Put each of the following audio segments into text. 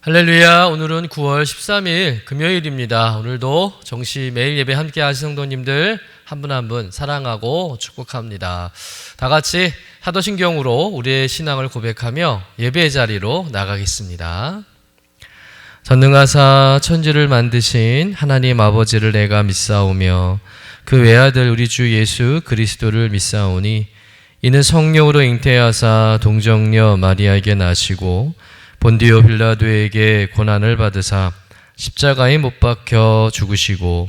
할렐루야. 오늘은 9월 13일 금요일입니다. 오늘도 정시 매일 예배 함께 하신 성도님들 한 분 한 분 사랑하고 축복합니다. 다 같이 사도신경으로 우리의 신앙을 고백하며 예배의 자리로 나가겠습니다. 전능하사 천지를 만드신 하나님 아버지를 내가 믿사오며 그 외아들 우리 주 예수 그리스도를 믿사오니 이는 성령으로 잉태하사 동정녀 마리아에게 나시고 본디오 빌라도에게 고난을 받으사 십자가에 못 박혀 죽으시고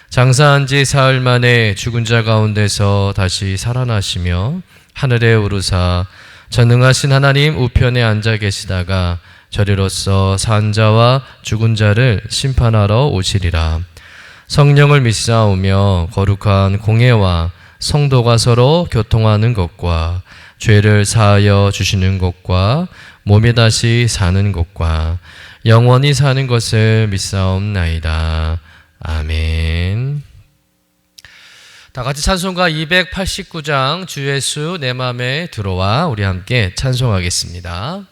장사한 지 사흘 만에 죽은 자 가운데서 다시 살아나시며 하늘에 오르사 전능하신 하나님 우편에 앉아 계시다가 저리로서 산 자와 죽은 자를 심판하러 오시리라. 성령을 믿사오며 거룩한 공회와 성도가 서로 교통하는 것과 죄를 사하여 주시는 것과 몸이 다시 사는 것과 영원히 사는 것을 믿사옵나이다. 아멘. 다 같이 찬송가 289장 주 예수 내 맘에 들어와 우리 함께 찬송하겠습니다.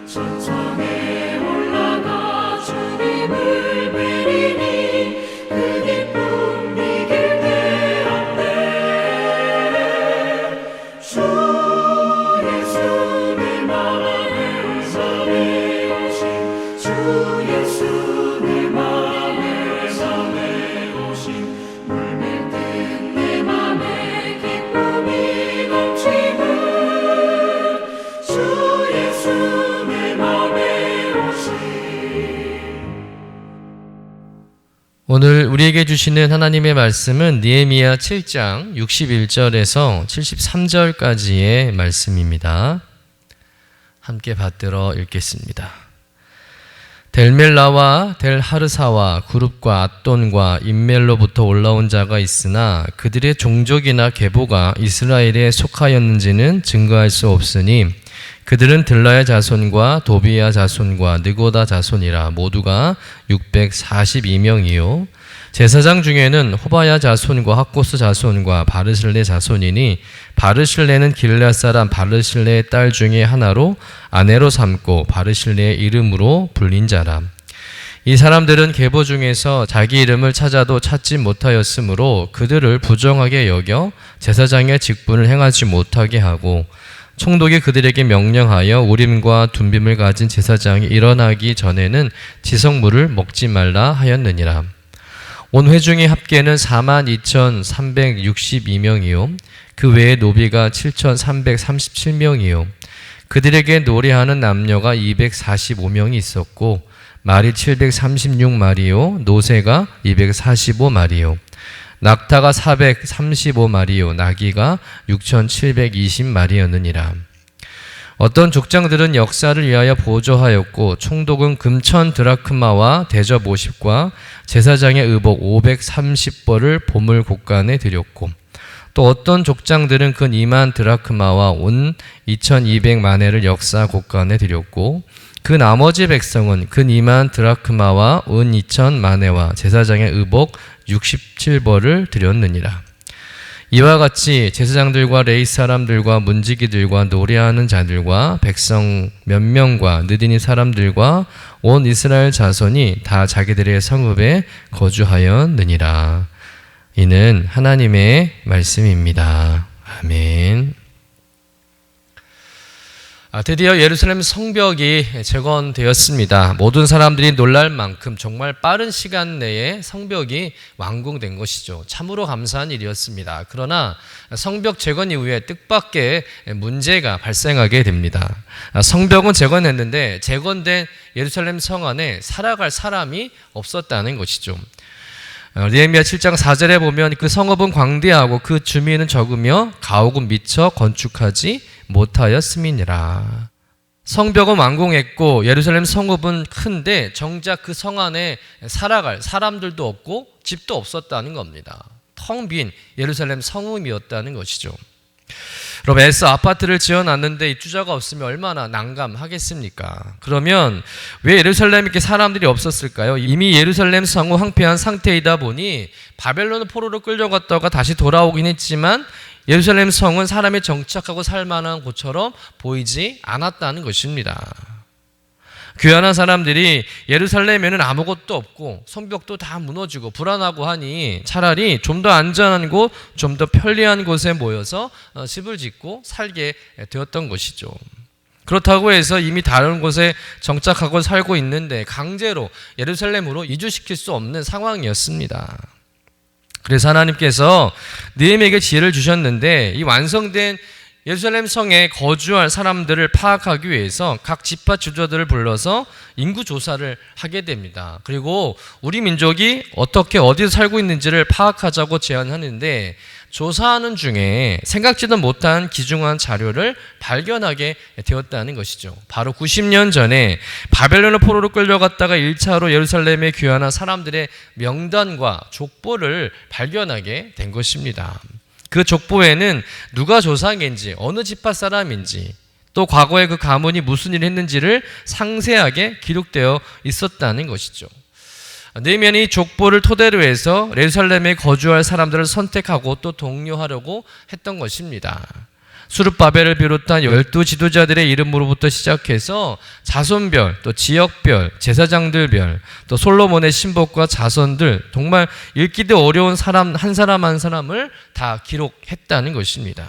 천성에 올라가 주님을 뵈리니 그 오늘 우리에게 주시는 하나님의 말씀은 느헤미야 7장 61절에서 73절까지의 말씀입니다. 함께 받들어 읽겠습니다. 델멜라와 델하르사와 구룹과 앗돈과 임멜로부터 올라온 자가 있으나 그들의 종족이나 계보가 이스라엘에 속하였는지는 증거할 수 없으니 그들은 들라야 자손과 도비야 자손과 느고다 자손이라 모두가 642명이요 제사장 중에는 호바야 자손과 학고스 자손과 바르실레 자손이니 바르실레는 길앗 사람 바르실레의 딸 중에 하나로 아내로 삼고 바르실레의 이름으로 불린 자라. 이 사람들은 계보 중에서 자기 이름을 찾아도 찾지 못하였으므로 그들을 부정하게 여겨 제사장의 직분을 행하지 못하게 하고 총독이 그들에게 명령하여 우림과 둠빔을 가진 제사장이 일어나기 전에는 지성물을 먹지 말라 하였느니라. 온 회중의 합계는 42,362명이요 그 외에 노비가 7,337명이요 그들에게 노래하는 남녀가 245명이 있었고 말이 736마리요 노새가 245마리요 낙타가 435마리요 나귀가 6,720마리였느니라. 어떤 족장들은 역사를 위하여 보조하였고 총독은 금천 드라크마와 대접 50과 제사장의 의복 530벌을 보물 곳간에 드렸고 또 어떤 족장들은 근 2만 드라크마와 온 2200마네를 역사 곳간에 드렸고 그 나머지 백성은 근 2만 드라크마와 온 2000마네와 제사장의 의복 67벌을 드렸느니라. 이와 같이 제사장들과 레위 사람들과 문지기들과 노래하는 자들과 백성 몇 명과 느디니 사람들과 온 이스라엘 자손이 다 자기들의 성읍에 거주하였느니라. 이는 하나님의 말씀입니다. 아멘. 드디어 예루살렘 성벽이 재건되었습니다. 모든 사람들이 놀랄 만큼 정말 빠른 시간 내에 성벽이 완공된 것이죠. 참으로 감사한 일이었습니다. 그러나 성벽 재건 이후에 뜻밖의 문제가 발생하게 됩니다. 성벽은 재건했는데 재건된 예루살렘 성 안에 살아갈 사람이 없었다는 것이죠. 느헤미야 7장 4절에 보면 그 성읍은 광대하고 그 주민은 적으며 가옥은 미처 건축하지 못하였음이니라. 성벽은 완공했고 예루살렘 성읍은 큰데 정작 그 성 안에 살아갈 사람들도 없고 집도 없었다는 겁니다. 텅 빈 예루살렘 성읍이었다는 것이죠. 여러분 애써 아파트를 지어놨는데 입주자가 없으면 얼마나 난감하겠습니까? 그러면 왜 예루살렘에 이렇게 사람들이 없었을까요? 이미 예루살렘 성은 황폐한 상태이다 보니 바벨론 포로로 끌려갔다가 다시 돌아오긴 했지만 예루살렘 성은 사람이 정착하고 살만한 곳처럼 보이지 않았다는 것입니다. 귀환한 사람들이 예루살렘에는 아무것도 없고 성벽도 다 무너지고 불안하고 하니 차라리 좀 더 안전한 곳, 좀 더 편리한 곳에 모여서 집을 짓고 살게 되었던 것이죠. 그렇다고 해서 이미 다른 곳에 정착하고 살고 있는데 강제로 예루살렘으로 이주시킬 수 없는 상황이었습니다. 그래서 하나님께서 느헤미야에게 지혜를 주셨는데 이 완성된 예루살렘 성에 거주할 사람들을 파악하기 위해서 각 지파 지도자들을 불러서 인구 조사를 하게 됩니다. 그리고 우리 민족이 어떻게 어디서 살고 있는지를 파악하자고 제안하는데 조사하는 중에 생각지도 못한 귀중한 자료를 발견하게 되었다는 것이죠. 바로 90년 전에 바벨론 포로로 끌려갔다가 1차로 예루살렘에 귀환한 사람들의 명단과 족보를 발견하게 된 것입니다. 그 족보에는 누가 조상인지 어느 지파 사람인지 또 과거에 그 가문이 무슨 일을 했는지를 상세하게 기록되어 있었다는 것이죠. 느헤미야는 이 족보를 토대로 해서 예루살렘에 거주할 사람들을 선택하고 또 독려하려고 했던 것입니다. 수룹바벨을 비롯한 12 지도자들의 이름으로부터 시작해서 자손별, 또 지역별, 제사장들별, 또 솔로몬의 신복과 자손들, 정말 읽기도 어려운 사람 한 사람을 다 기록했다는 것입니다.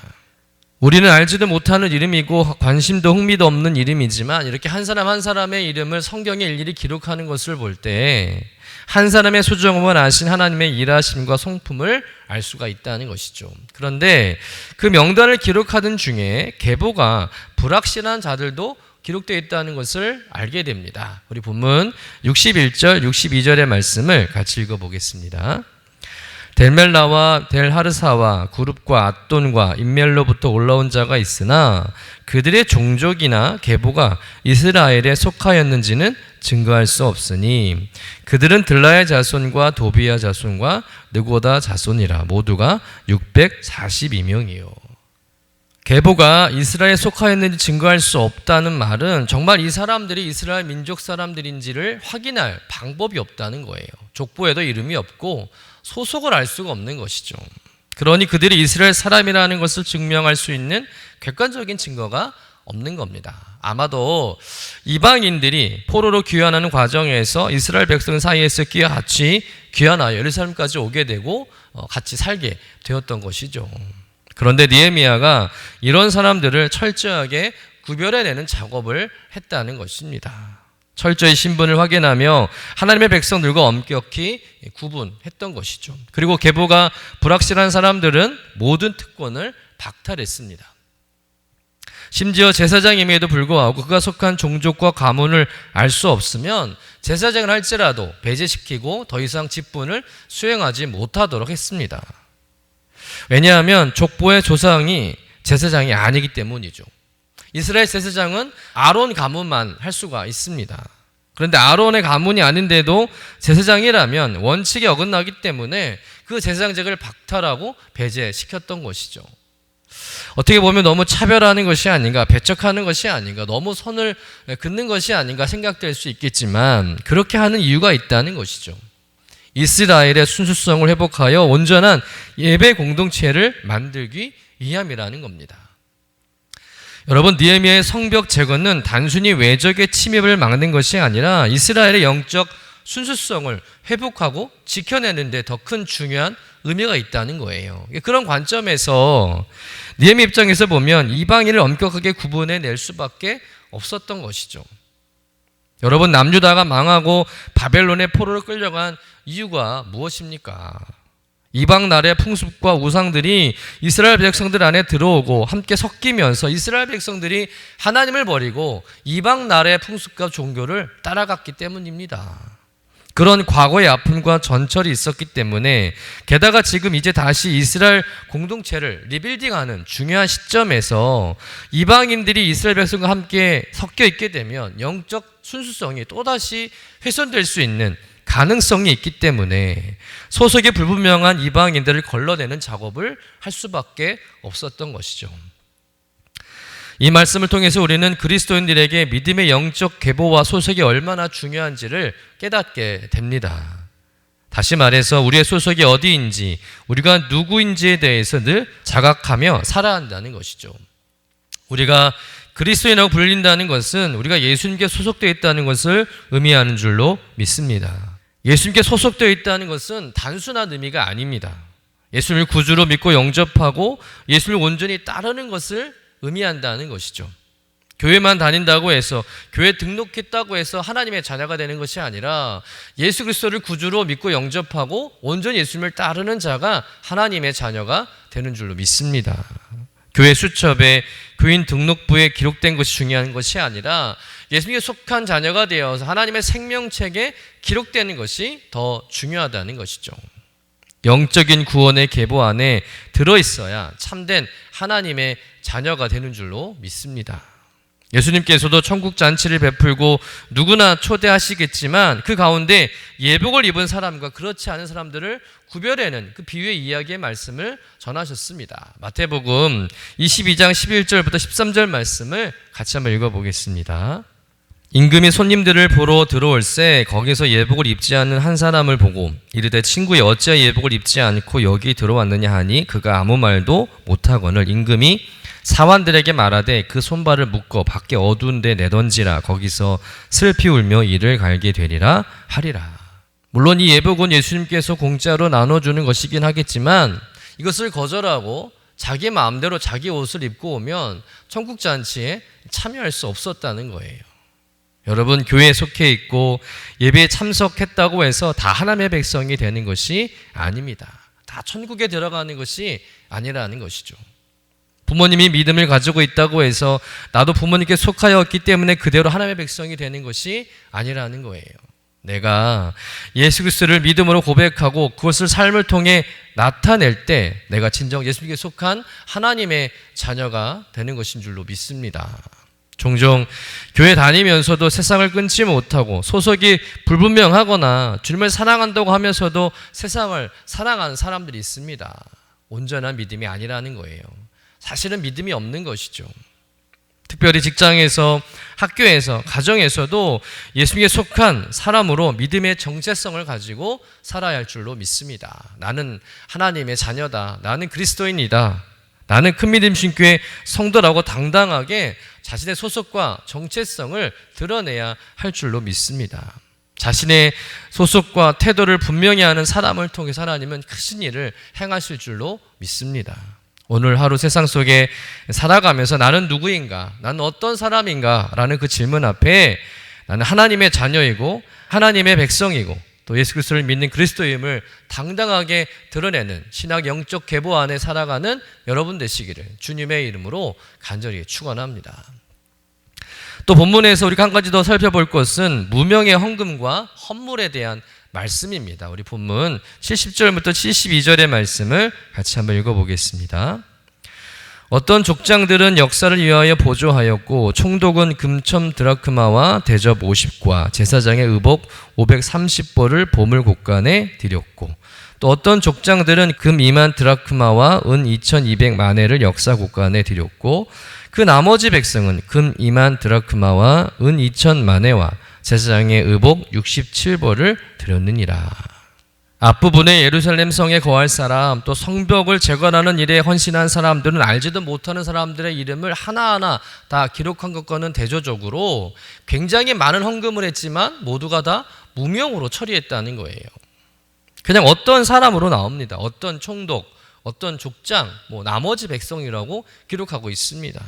우리는 알지도 못하는 이름이고 관심도 흥미도 없는 이름이지만 이렇게 한 사람 한 사람의 이름을 성경에 일일이 기록하는 것을 볼 때 한 사람의 소중함을 아신 하나님의 일하심과 성품을 알 수가 있다는 것이죠. 그런데 그 명단을 기록하던 중에 계보가 불확실한 자들도 기록되어 있다는 것을 알게 됩니다. 우리 본문 61절, 62절의 말씀을 같이 읽어보겠습니다. 델멜라와 델하르사와 구룹과 앗돈과 인멜로부터 올라온 자가 있으나 그들의 종족이나 계보가 이스라엘에 속하였는지는 증거할 수 없으니 그들은 들라의 자손과 도비야 자손과 느고다 자손이라 모두가 642명이요. 계보가 이스라엘에 속하였는지 증거할 수 없다는 말은 정말 이 사람들이 이스라엘 민족 사람들인지를 확인할 방법이 없다는 거예요. 족보에도 이름이 없고 소속을 알 수가 없는 것이죠. 그러니 그들이 이스라엘 사람이라는 것을 증명할 수 있는 객관적인 증거가 없는 겁니다. 아마도 이방인들이 포로로 귀환하는 과정에서 이스라엘 백성 사이에서 같이 귀환하여 예루살렘까지 오게 되고 같이 살게 되었던 것이죠. 그런데 느헤미야가 이런 사람들을 철저하게 구별해내는 작업을 했다는 것입니다. 철저히 신분을 확인하며 하나님의 백성들과 엄격히 구분했던 것이죠. 그리고 계보가 불확실한 사람들은 모든 특권을 박탈했습니다. 심지어 제사장임에도 불구하고 그가 속한 종족과 가문을 알 수 없으면 제사장을 할지라도 배제시키고 더 이상 직분을 수행하지 못하도록 했습니다. 왜냐하면 족보의 조상이 제사장이 아니기 때문이죠. 이스라엘 제사장은 아론 가문만 할 수가 있습니다. 그런데 아론의 가문이 아닌데도 제사장이라면 원칙에 어긋나기 때문에 그 제사장직을 박탈하고 배제시켰던 것이죠. 어떻게 보면 너무 차별하는 것이 아닌가, 배척하는 것이 아닌가, 너무 선을 긋는 것이 아닌가 생각될 수 있겠지만 그렇게 하는 이유가 있다는 것이죠. 이스라엘의 순수성을 회복하여 온전한 예배 공동체를 만들기 위함이라는 겁니다. 여러분, 느헤미야의 성벽 제거는 단순히 외적의 침입을 막는 것이 아니라 이스라엘의 영적 순수성을 회복하고 지켜내는 데 더 큰 중요한 의미가 있다는 거예요. 그런 관점에서 느헤미야 입장에서 보면 이방인을 엄격하게 구분해낼 수밖에 없었던 것이죠. 여러분, 남유다가 망하고 바벨론의 포로로 끌려간 이유가 무엇입니까? 이방 나라의 풍습과 우상들이 이스라엘 백성들 안에 들어오고 함께 섞이면서 이스라엘 백성들이 하나님을 버리고 이방 나라의 풍습과 종교를 따라갔기 때문입니다. 그런 과거의 아픔과 전철이 있었기 때문에 게다가 지금 이제 다시 이스라엘 공동체를 리빌딩하는 중요한 시점에서 이방인들이 이스라엘 백성과 함께 섞여 있게 되면 영적 순수성이 또다시 훼손될 수 있는 가능성이 있기 때문에 소속이 불분명한 이방인들을 걸러내는 작업을 할 수밖에 없었던 것이죠. 이 말씀을 통해서 우리는 그리스도인들에게 믿음의 영적 계보와 소속이 얼마나 중요한지를 깨닫게 됩니다. 다시 말해서 우리의 소속이 어디인지, 우리가 누구인지에 대해서 늘 자각하며 살아야 한다는 것이죠. 우리가 그리스도인이라고 불린다는 것은 우리가 예수님께 소속되어 있다는 것을 의미하는 줄로 믿습니다. 예수님께 소속되어 있다는 것은 단순한 의미가 아닙니다. 예수님을 구주로 믿고 영접하고 예수님을 온전히 따르는 것을 의미한다는 것이죠. 교회만 다닌다고 해서, 교회 등록했다고 해서 하나님의 자녀가 되는 것이 아니라 예수 그리스도를 구주로 믿고 영접하고 온전히 예수님을 따르는 자가 하나님의 자녀가 되는 줄로 믿습니다. 교회 수첩에 교인 등록부에 기록된 것이 중요한 것이 아니라 예수님께 속한 자녀가 되어서 하나님의 생명책에 기록되는 것이 더 중요하다는 것이죠. 영적인 구원의 계보 안에 들어있어야 참된 하나님의 자녀가 되는 줄로 믿습니다. 예수님께서도 천국 잔치를 베풀고 누구나 초대하시겠지만 그 가운데 예복을 입은 사람과 그렇지 않은 사람들을 구별해내는 그 비유의 이야기의 말씀을 전하셨습니다. 마태복음 22장 11절부터 13절 말씀을 같이 한번 읽어보겠습니다. 임금이 손님들을 보러 들어올새 거기서 예복을 입지 않는 한 사람을 보고 이르되 친구여 어찌하여 예복을 입지 않고 여기 들어왔느냐 하니 그가 아무 말도 못하거늘 임금이 사환들에게 말하되 그 손발을 묶어 밖에 어두운 데 내던지라 거기서 슬피 울며 이를 갈게 되리라 하리라. 물론 이 예복은 예수님께서 공짜로 나눠주는 것이긴 하겠지만 이것을 거절하고 자기 마음대로 자기 옷을 입고 오면 천국잔치에 참여할 수 없었다는 거예요. 여러분, 교회에 속해 있고 예배에 참석했다고 해서 다 하나님의 백성이 되는 것이 아닙니다. 다 천국에 들어가는 것이 아니라는 것이죠. 부모님이 믿음을 가지고 있다고 해서 나도 부모님께 속하였기 때문에 그대로 하나님의 백성이 되는 것이 아니라는 거예요. 내가 예수 그리스도를 믿음으로 고백하고 그것을 삶을 통해 나타낼 때 내가 진정 예수님께 속한 하나님의 자녀가 되는 것인 줄로 믿습니다. 종종 교회 다니면서도 세상을 끊지 못하고 소속이 불분명하거나 주님을 사랑한다고 하면서도 세상을 사랑하는 사람들이 있습니다. 온전한 믿음이 아니라는 거예요. 사실은 믿음이 없는 것이죠. 특별히 직장에서, 학교에서, 가정에서도 예수님께 속한 사람으로 믿음의 정체성을 가지고 살아야 할 줄로 믿습니다. 나는 하나님의 자녀다. 나는 그리스도인이다. 나는 큰 믿음 신교의 성도라고 당당하게 자신의 소속과 정체성을 드러내야 할 줄로 믿습니다. 자신의 소속과 태도를 분명히 하는 사람을 통해서 하나님은 크신 일을 행하실 줄로 믿습니다. 오늘 하루 세상 속에 살아가면서 나는 누구인가? 나는 어떤 사람인가? 라는 그 질문 앞에 나는 하나님의 자녀이고 하나님의 백성이고 또 예수 그리스도를 믿는 그리스도임을 당당하게 드러내는 신학 영적 계보 안에 살아가는 여러분 되시기를 주님의 이름으로 간절히 축원합니다. 또 본문에서 우리가 한 가지 더 살펴볼 것은 무명의 헌금과 헌물에 대한 말씀입니다. 우리 본문 70절부터 72절의 말씀을 같이 한번 읽어보겠습니다. 어떤 족장들은 역사를 위하여 보조하였고 총독은 금첨 드라크마와 대접 50과 제사장의 의복 530벌을 보물 곳간에 드렸고 또 어떤 족장들은 금 2만 드라크마와 은 2200만회를 역사 곳간에 드렸고 그 나머지 백성은 금 2만 드라크마와 은 2000만회와 제사장의 의복 67벌을 드렸느니라. 앞부분에 예루살렘 성에 거할 사람 또 성벽을 재건하는 일에 헌신한 사람들은 알지도 못하는 사람들의 이름을 하나하나 다 기록한 것과는 대조적으로 굉장히 많은 헌금을 했지만 모두가 다 무명으로 처리했다는 거예요. 그냥 어떤 사람으로 나옵니다. 어떤 총독, 어떤 족장, 나머지 백성이라고 기록하고 있습니다.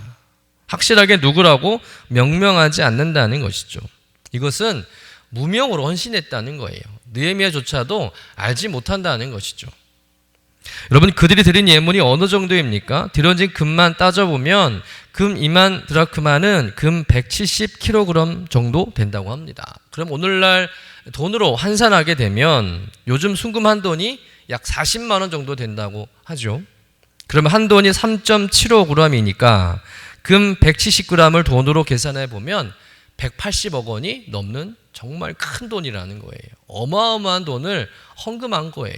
확실하게 누구라고 명명하지 않는다는 것이죠. 이것은 무명으로 헌신했다는 거예요. 느헤미야조차도 알지 못한다는 것이죠. 여러분, 그들이 드린 예물이 어느 정도입니까? 드려진 금만 따져보면 금 2만 드라크마는 금 170kg 정도 된다고 합니다. 그럼 오늘날 돈으로 환산하게 되면 요즘 순금 한 돈이 약 40만 원 정도 된다고 하죠. 그러면 한 돈이 3.75g이니까 금 170g을 돈으로 계산해 보면 180억 원이 넘는 정말 큰 돈이라는 거예요. 어마어마한 돈을 헌금한 거예요.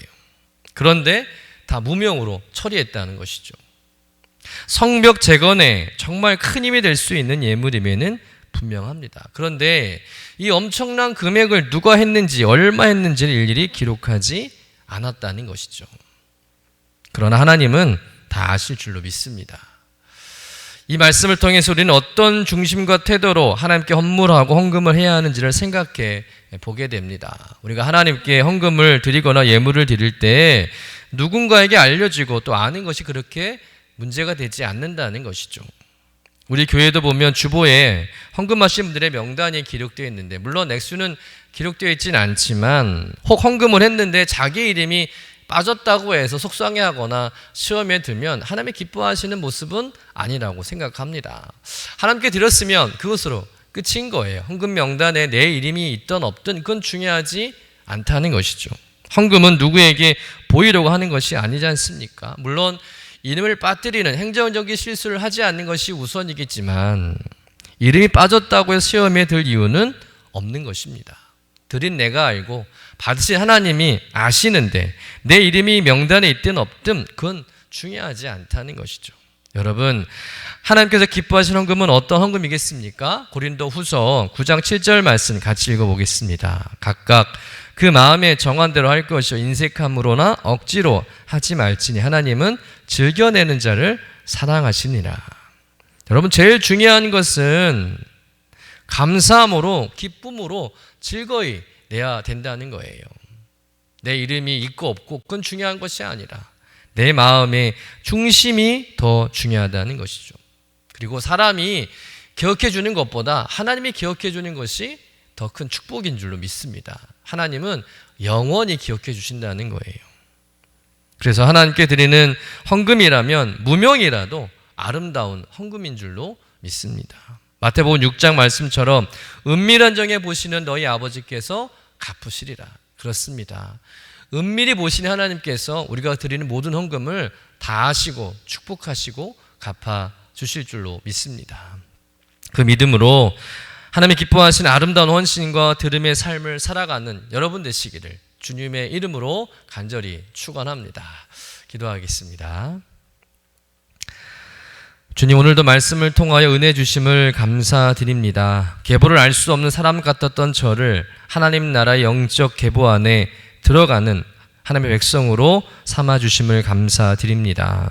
그런데 다 무명으로 처리했다는 것이죠. 성벽 재건에 정말 큰 힘이 될 수 있는 예물임에는 분명합니다. 그런데 이 엄청난 금액을 누가 했는지 얼마 했는지를 일일이 기록하지 않았다는 것이죠. 그러나 하나님은 다 아실 줄로 믿습니다. 이 말씀을 통해서 우리는 어떤 중심과 태도로 하나님께 헌물하고 헌금을 해야 하는지를 생각해 보게 됩니다. 우리가 하나님께 헌금을 드리거나 예물을 드릴 때 누군가에게 알려지고 또 아는 것이 그렇게 문제가 되지 않는다는 것이죠. 우리 교회도 보면 주보에 헌금하신 분들의 명단이 기록되어 있는데 물론 액수는 기록되어 있지는 않지만 혹 헌금을 했는데 자기 이름이 빠졌다고 해서 속상해하거나 시험에 들면 하나님이 기뻐하시는 모습은 아니라고 생각합니다. 하나님께 드렸으면 그것으로 끝인 거예요. 헌금 명단에 내 이름이 있든 없든 그건 중요하지 않다는 것이죠. 헌금은 누구에게 보이려고 하는 것이 아니지 않습니까? 물론 이름을 빠뜨리는 행정적인 실수를 하지 않는 것이 우선이겠지만 이름이 빠졌다고 해서 시험에 들 이유는 없는 것입니다. 드린 내가 알고 받으신 하나님이 아시는데 내 이름이 명단에 있든 없든 그건 중요하지 않다는 것이죠. 여러분, 하나님께서 기뻐하신 헌금은 어떤 헌금이겠습니까? 고린도 후서 9장 7절 말씀 같이 읽어보겠습니다. 각각 그 마음에 정한 대로 할 것이요 인색함으로나 억지로 하지 말지니 하나님은 즐겨내는 자를 사랑하시니라. 여러분, 제일 중요한 것은 감사함으로 기쁨으로 즐거이 내야 된다는 거예요. 내 이름이 있고 없고 그건 중요한 것이 아니라 내 마음의 중심이 더 중요하다는 것이죠. 그리고 사람이 기억해 주는 것보다 하나님이 기억해 주는 것이 더 큰 축복인 줄로 믿습니다. 하나님은 영원히 기억해 주신다는 거예요. 그래서 하나님께 드리는 헌금이라면 무명이라도 아름다운 헌금인 줄로 믿습니다. 마태복음 6장 말씀처럼 은밀한 정에 보시는 너희 아버지께서 갚으시리라. 그렇습니다. 은밀히 보시는 하나님께서 우리가 드리는 모든 헌금을 다 아시고 축복하시고 갚아 주실 줄로 믿습니다. 그 믿음으로 하나님이 기뻐하시는 아름다운 헌신과 들음의 삶을 살아가는 여러분 되시기를 주님의 이름으로 간절히 축원합니다. 기도하겠습니다. 주님, 오늘도 말씀을 통하여 은혜 주심을 감사드립니다. 계보를 알 수 없는 사람 같았던 저를 하나님 나라의 영적 계보 안에 들어가는 하나님의 백성으로 삼아주심을 감사드립니다.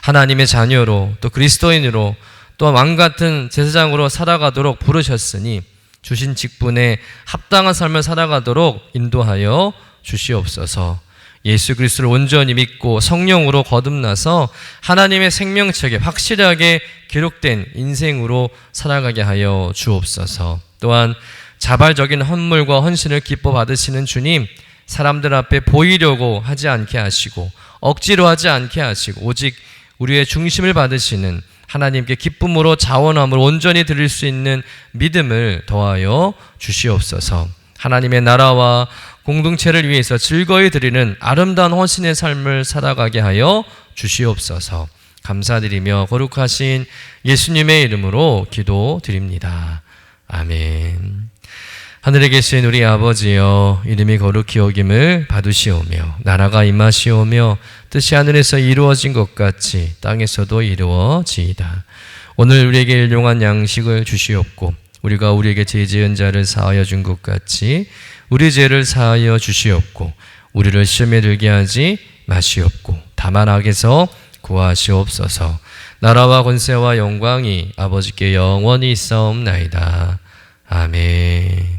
하나님의 자녀로 또 그리스도인으로 또 왕같은 제사장으로 살아가도록 부르셨으니 주신 직분에 합당한 삶을 살아가도록 인도하여 주시옵소서. 예수 그리스도를 온전히 믿고 성령으로 거듭나서 하나님의 생명책에 확실하게 기록된 인생으로 살아가게 하여 주옵소서. 또한 자발적인 헌물과 헌신을 기뻐 받으시는 주님, 사람들 앞에 보이려고 하지 않게 하시고 억지로 하지 않게 하시고 오직 우리의 중심을 받으시는 하나님께 기쁨으로 자원함을 온전히 드릴 수 있는 믿음을 더하여 주시옵소서. 하나님의 나라와 공동체를 위해서 즐거이 드리는 아름다운 헌신의 삶을 살아가게 하여 주시옵소서. 감사드리며 거룩하신 예수님의 이름으로 기도드립니다. 아멘. 하늘에 계신 우리 아버지여, 이름이 거룩히 여김을 받으시오며 나라가 임하시오며 뜻이 하늘에서 이루어진 것 같이 땅에서도 이루어지이다. 오늘 우리에게 일용할 양식을 주시옵고 우리가 우리에게 죄 지은 자를 사하여 준 것 같이 우리 죄를 사하여 주시옵고 우리를 시험에 들게 하지 마시옵고 다만 악에서 구하시옵소서. 나라와 권세와 영광이 아버지께 영원히 있사옵나이다. 아멘.